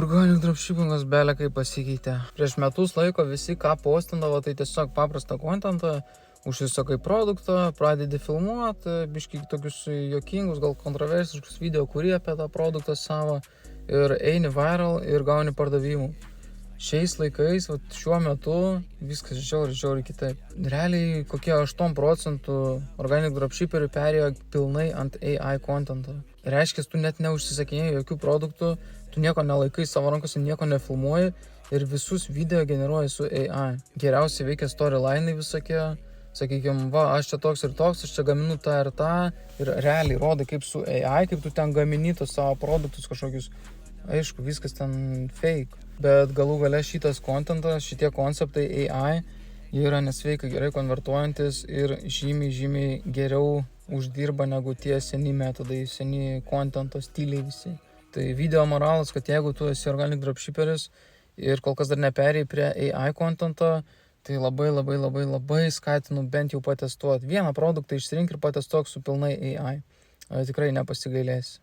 Organic dropshippingas belė kaip pasikeitė. Prieš metus laiko visi ką postindavo, tai tiesiog paprastą kontentą, užsisakai produktą, pradedi filmuoti, biškai tokius juokingus, gal kontroversiškus video, kurie apie tą produktą savo ir eini viral ir gauni pardavimų. Šiais laikais, šiuo metu viskas žiauriai kitaip. Realiai kokie 8% organic dropshipperių perėjo pilnai ant AI kontento. Reiškia, tu net neužsisakinėjai jokių produktų, tu nieko nelaikai savo rankose, nieko nefilmuoji ir visus video generuoji su AI. Geriausiai veikia storyline'ai visokie, sakykime, aš čia toks ir toks, aš čia gaminu tą ir tą ir realiai rodai kaip su AI, kaip tu ten gamini tos savo produktus kažkokius. Aišku, viskas ten fake, bet galų gale šitas kontentas, šitie konceptai AI, jie yra nesveikai gerai konvertuojantis ir žymiai geriau uždirba negu tie seni metodai, seni kontento stiliai visi. Tai video moralas, kad jeigu tu esi organic dropshipperis ir kol kas dar neperėjai prie AI kontento, tai labai skatinu bent jau patestuoti. Vieną produktą išsirink ir patestuok su pilnai AI. Tikrai nepasigailėsi.